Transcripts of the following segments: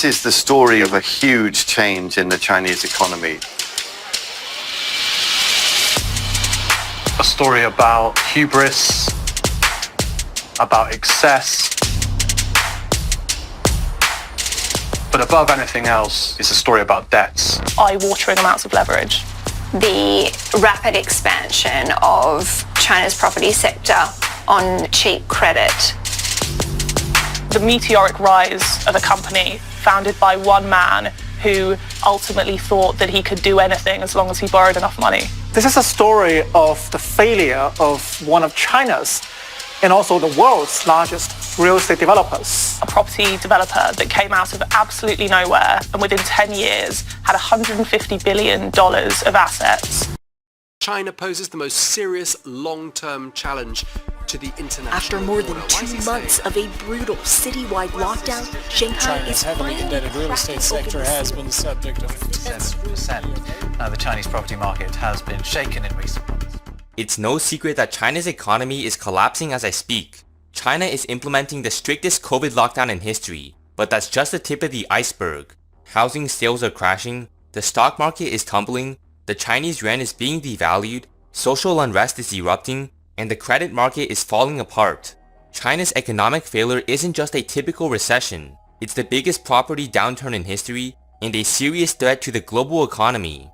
This is the story of a huge change in the Chinese economy. A story about hubris, about excess, but above anything else, it's a story about debts. Eye-watering amounts of leverage. The rapid expansion of China's property sector on cheap credit. The meteoric rise of a company founded by one man who ultimately thought that he could do anything as long as he borrowed enough money. This is a story of the failure of one of China's and also the world's largest real estate developers. A property developer that came out of absolutely nowhere and within 10 years had $150 billion of assets. China poses the most serious long-term challenge to the international After more than order. 2 months of a brutal citywide lockdown, Shanghai China's is heavily finally indebted real estate sector has been the subject of 7%. The Chinese property market has been shaken in recent months. It's no secret that China's economy is collapsing as I speak. China is implementing the strictest COVID lockdown in history, but that's just the tip of the iceberg. Housing sales are crashing, the stock market is tumbling, the Chinese yuan is being devalued, social unrest is erupting, and the credit market is falling apart. China's economic failure isn't just a typical recession, it's the biggest property downturn in history and a serious threat to the global economy.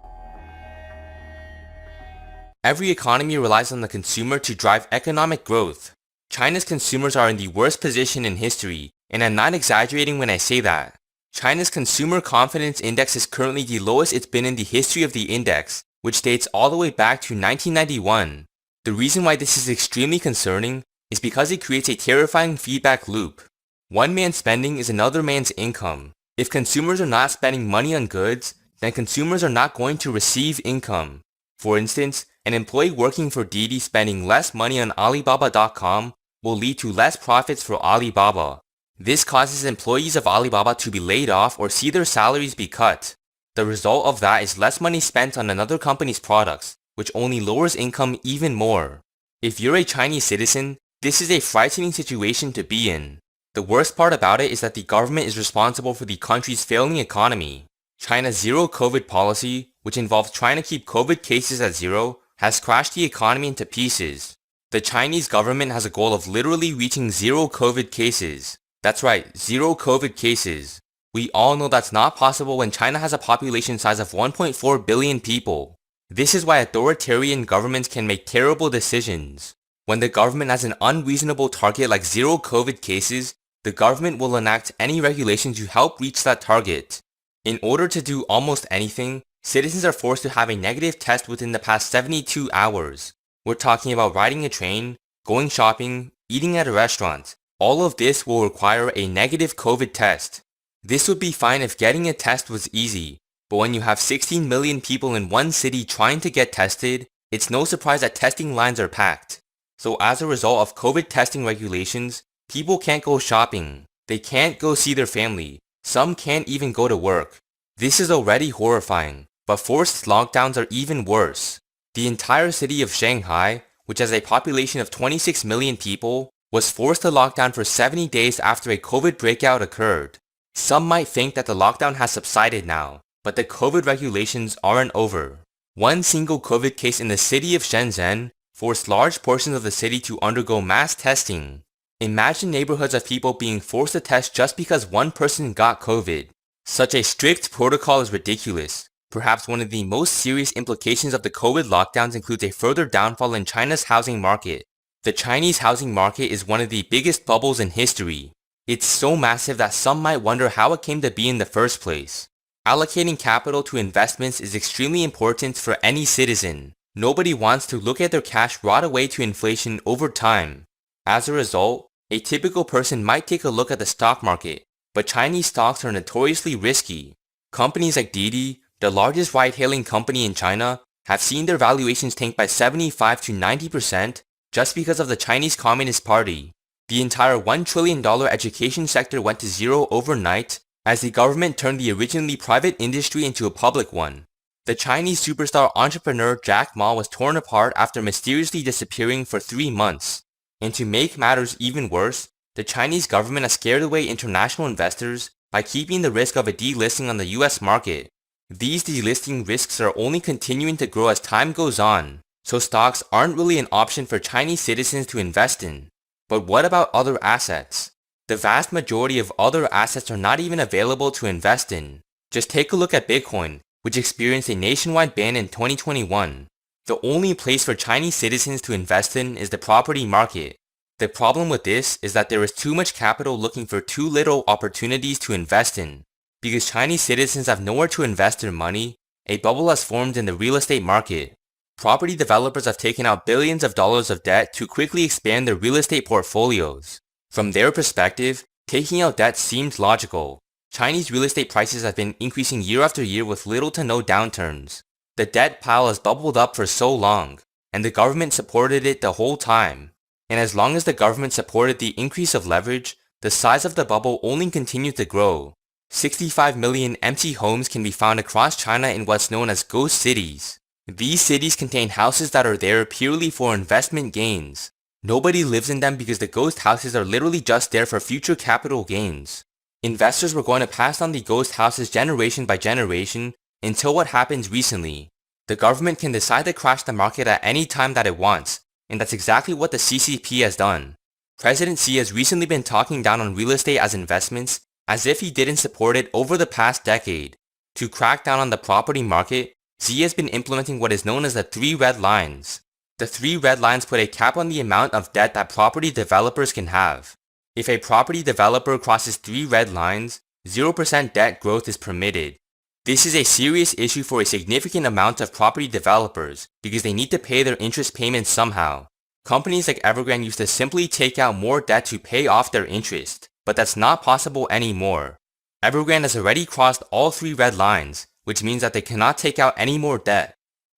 Every economy relies on the consumer to drive economic growth. China's consumers are in the worst position in history, and I'm not exaggerating when I say that. China's Consumer Confidence Index is currently the lowest it's been in the history of the index, which dates all the way back to 1991. The reason why this is extremely concerning is because it creates a terrifying feedback loop. One man's spending is another man's income. If consumers are not spending money on goods, then consumers are not going to receive income. For instance, an employee working for Didi spending less money on Alibaba.com will lead to less profits for Alibaba. This causes employees of Alibaba to be laid off or see their salaries be cut. The result of that is less money spent on another company's products, which only lowers income even more. If you're a Chinese citizen, this is a frightening situation to be in. The worst part about it is that the government is responsible for the country's failing economy. China's Zero Covid policy, which involves trying to keep COVID cases at zero, has crashed the economy into pieces. The Chinese government has a goal of literally reaching zero COVID cases. That's right, zero COVID cases. We all know that's not possible when China has a population size of 1.4 billion people. This is why authoritarian governments can make terrible decisions. When the government has an unreasonable target like zero COVID cases, the government will enact any regulations to help reach that target. In order to do almost anything, citizens are forced to have a negative test within the past 72 hours. We're talking about riding a train, going shopping, eating at a restaurant. All of this will require a negative COVID test. This would be fine if getting a test was easy, but when you have 16 million people in one city trying to get tested, it's no surprise that testing lines are packed. So as a result of COVID testing regulations, people can't go shopping. They can't go see their family. Some can't even go to work. This is already horrifying, but forced lockdowns are even worse. The entire city of Shanghai, which has a population of 26 million people, was forced to lock down for 70 days after a COVID breakout occurred. Some might think that the lockdown has subsided now, but the COVID regulations aren't over. One single COVID case in the city of Shenzhen forced large portions of the city to undergo mass testing. Imagine neighborhoods of people being forced to test just because one person got COVID. Such a strict protocol is ridiculous. Perhaps one of the most serious implications of the COVID lockdowns includes a further downfall in China's housing market. The Chinese housing market is one of the biggest bubbles in history. It's so massive that some might wonder how it came to be in the first place. Allocating capital to investments is extremely important for any citizen. Nobody wants to look at their cash rot away to inflation over time. As a result, a typical person might take a look at the stock market, but Chinese stocks are notoriously risky. Companies like Didi, the largest ride-hailing company in China, have seen their valuations tank by 75 to 90% just because of the Chinese Communist Party. The entire $1 trillion education sector went to zero overnight as the government turned the originally private industry into a public one. The Chinese superstar entrepreneur Jack Ma was torn apart after mysteriously disappearing for 3 months. And to make matters even worse, the Chinese government has scared away international investors by keeping the risk of a delisting on the US market. These delisting risks are only continuing to grow as time goes on, so stocks aren't really an option for Chinese citizens to invest in. But what about other assets? The vast majority of other assets are not even available to invest in. Just take a look at Bitcoin, which experienced a nationwide ban in 2021. The only place for Chinese citizens to invest in is the property market. The problem with this is that there is too much capital looking for too little opportunities to invest in. Because Chinese citizens have nowhere to invest their money, a bubble has formed in the real estate market. Property developers have taken out billions of dollars of debt to quickly expand their real estate portfolios. From their perspective, taking out debt seems logical. Chinese real estate prices have been increasing year after year with little to no downturns. The debt pile has bubbled up for so long, and the government supported it the whole time. And as long as the government supported the increase of leverage, the size of the bubble only continued to grow. 65 million empty homes can be found across China in what's known as ghost cities. These cities contain houses that are there purely for investment gains. Nobody lives in them because the ghost houses are literally just there for future capital gains. Investors were going to pass on the ghost houses generation by generation until what happens recently. The government can decide to crash the market at any time that it wants, and that's exactly what the CCP has done. President Xi has recently been talking down on real estate as investments as if he didn't support it over the past decade. To crack down on the property market, Xi has been implementing what is known as the 3 red lines. The 3 red lines put a cap on the amount of debt that property developers can have. If a property developer crosses 3 red lines, 0% debt growth is permitted. This is a serious issue for a significant amount of property developers because they need to pay their interest payments somehow. Companies like Evergrande used to simply take out more debt to pay off their interest, but that's not possible anymore. Evergrande has already crossed all 3 red lines, which means that they cannot take out any more debt.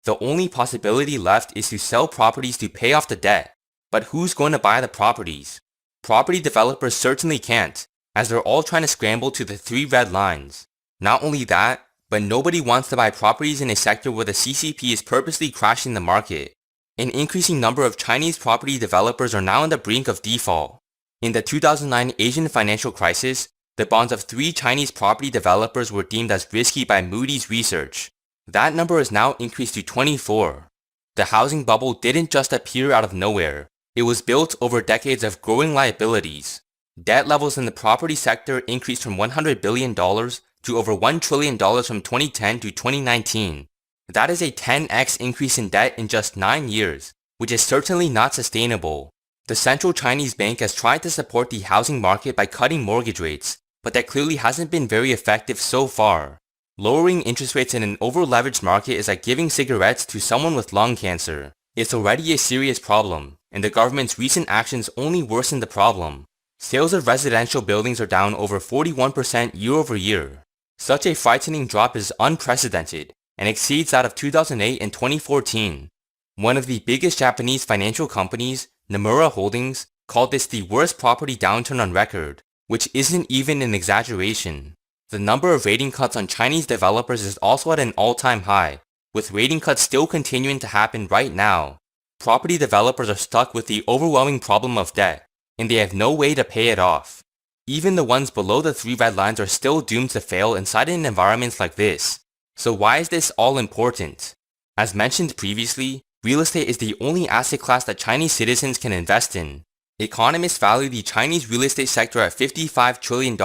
The only possibility left is to sell properties to pay off the debt. But who's going to buy the properties? Property developers certainly can't, as they're all trying to scramble to the 3 red lines. Not only that, but nobody wants to buy properties in a sector where the CCP is purposely crashing the market. An increasing number of Chinese property developers are now on the brink of default. In the 2009 Asian financial crisis, the bonds of 3 Chinese property developers were deemed as risky by Moody's research. That number has now increased to 24. The housing bubble didn't just appear out of nowhere. It was built over decades of growing liabilities. Debt levels in the property sector increased from $100 billion to over $1 trillion from 2010 to 2019. That is a 10x increase in debt in just 9 years, which is certainly not sustainable. The Central Chinese Bank has tried to support the housing market by cutting mortgage rates, but that clearly hasn't been very effective so far. Lowering interest rates in an over-leveraged market is like giving cigarettes to someone with lung cancer. It's already a serious problem, and the government's recent actions only worsen the problem. Sales of residential buildings are down over 41% year over year. Such a frightening drop is unprecedented and exceeds that of 2008 and 2014. One of the biggest Japanese financial companies, Nomura Holdings, called this the worst property downturn on record, which isn't even an exaggeration. The number of rating cuts on Chinese developers is also at an all-time high, with rating cuts still continuing to happen right now. Property developers are stuck with the overwhelming problem of debt, and they have no way to pay it off. Even the ones below the 3 red lines are still doomed to fail inside an environment like this. So why is this all important? As mentioned previously, real estate is the only asset class that Chinese citizens can invest in. Economists value the Chinese real estate sector at $55 trillion,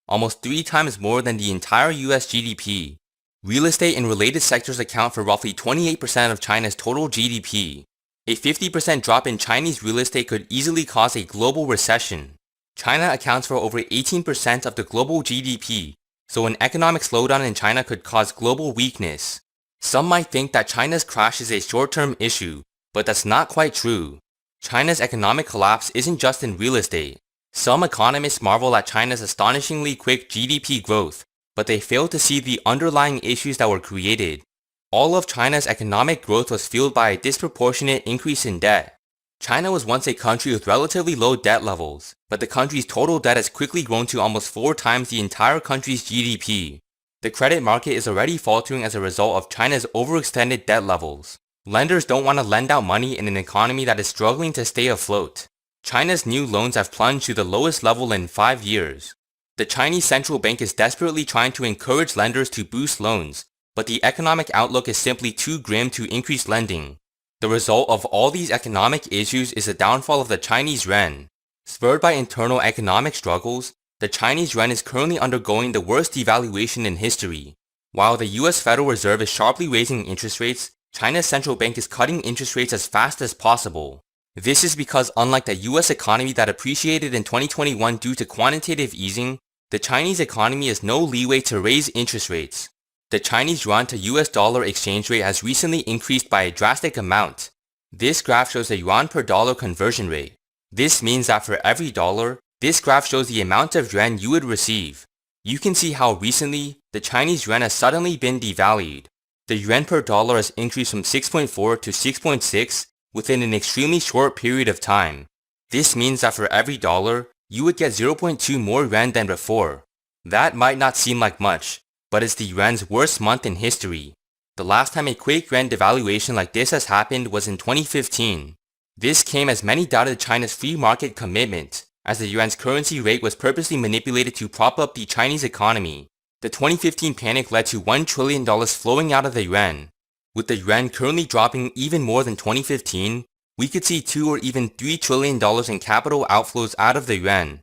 almost 3 times more than the entire US GDP. Real estate and related sectors account for roughly 28% of China's total GDP. A 50% drop in Chinese real estate could easily cause a global recession. China accounts for over 18% of the global GDP, so an economic slowdown in China could cause global weakness. Some might think that China's crash is a short-term issue, but that's not quite true. China's economic collapse isn't just in real estate. Some economists marvel at China's astonishingly quick GDP growth, but they fail to see the underlying issues that were created. All of China's economic growth was fueled by a disproportionate increase in debt. China was once a country with relatively low debt levels, but the country's total debt has quickly grown to almost 4 times the entire country's GDP. The credit market is already faltering as a result of China's overextended debt levels. Lenders don't want to lend out money in an economy that is struggling to stay afloat. China's new loans have plunged to the lowest level in 5 years. The Chinese central bank is desperately trying to encourage lenders to boost loans, but the economic outlook is simply too grim to increase lending. The result of all these economic issues is the downfall of the Chinese yuan. Spurred by internal economic struggles, the Chinese yuan is currently undergoing the worst devaluation in history. While the US Federal Reserve is sharply raising interest rates, China's central bank is cutting interest rates as fast as possible. This is because unlike the US economy that appreciated in 2021 due to quantitative easing, the Chinese economy has no leeway to raise interest rates. The Chinese yuan to US dollar exchange rate has recently increased by a drastic amount. This graph shows the yuan per dollar conversion rate. This means that for every dollar, this graph shows the amount of yuan you would receive. You can see how recently, the Chinese yuan has suddenly been devalued. The yuan per dollar has increased from 6.4 to 6.6 within an extremely short period of time. This means that for every dollar, you would get 0.2 more yuan than before. That might not seem like much, but it's the yuan's worst month in history. The last time a quick yuan devaluation like this has happened was in 2015. This came as many doubted China's free market commitment, as the yuan's currency rate was purposely manipulated to prop up the Chinese economy. The 2015 panic led to $1 trillion flowing out of the yuan. With the yuan currently dropping even more than 2015, we could see $2 or even $3 trillion in capital outflows out of the yuan.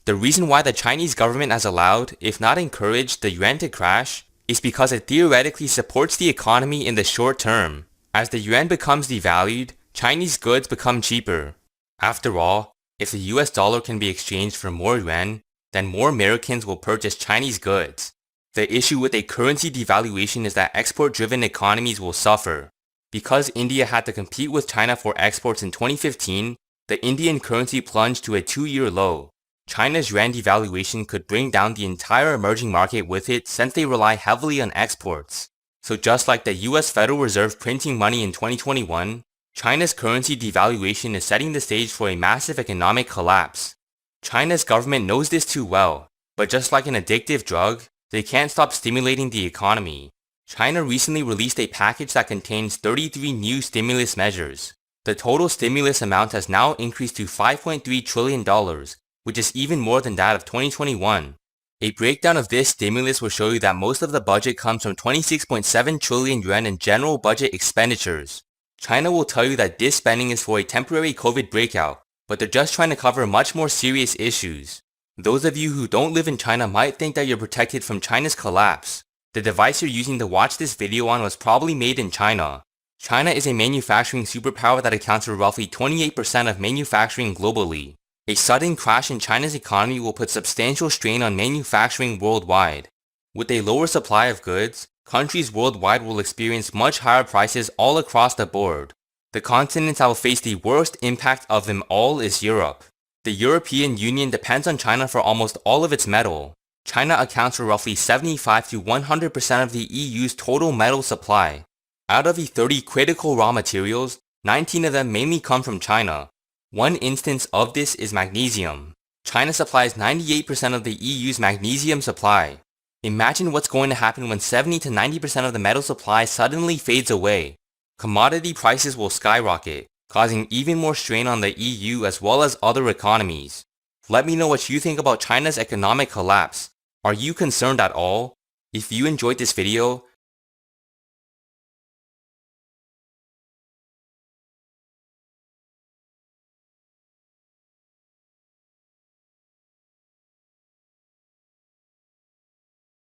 The reason why the Chinese government has allowed, if not encouraged, the yuan to crash is because it theoretically supports the economy in the short term. As the yuan becomes devalued, Chinese goods become cheaper. After all, if the US dollar can be exchanged for more yuan, then more Americans will purchase Chinese goods. The issue with a currency devaluation is that export-driven economies will suffer. Because India had to compete with China for exports in 2015, the Indian currency plunged to a 2-year low. China's yuan devaluation could bring down the entire emerging market with it since they rely heavily on exports. So just like the US Federal Reserve printing money in 2021, China's currency devaluation is setting the stage for a massive economic collapse. China's government knows this too well, but just like an addictive drug, they can't stop stimulating the economy. China recently released a package that contains 33 new stimulus measures. The total stimulus amount has now increased to $5.3 trillion, which is even more than that of 2021. A breakdown of this stimulus will show you that most of the budget comes from 26.7 trillion yuan in general budget expenditures. China will tell you that this spending is for a temporary COVID breakout, but they're just trying to cover much more serious issues. Those of you who don't live in China might think that you're protected from China's collapse. The device you're using to watch this video on was probably made in China. China is a manufacturing superpower that accounts for roughly 28% of manufacturing globally. A sudden crash in China's economy will put substantial strain on manufacturing worldwide. With a lower supply of goods, countries worldwide will experience much higher prices all across the board. The continent that will face the worst impact of them all is Europe. The European Union depends on China for almost all of its metal. China accounts for roughly 75 to 100% of the EU's total metal supply. Out of the 30 critical raw materials, 19 of them mainly come from China. One instance of this is magnesium. China supplies 98% of the EU's magnesium supply. Imagine what's going to happen when 70 to 90% of the metal supply suddenly fades away. Commodity prices will skyrocket, causing even more strain on the EU as well as other economies. Let me know what you think about China's economic collapse. Are you concerned at all? If you enjoyed this video,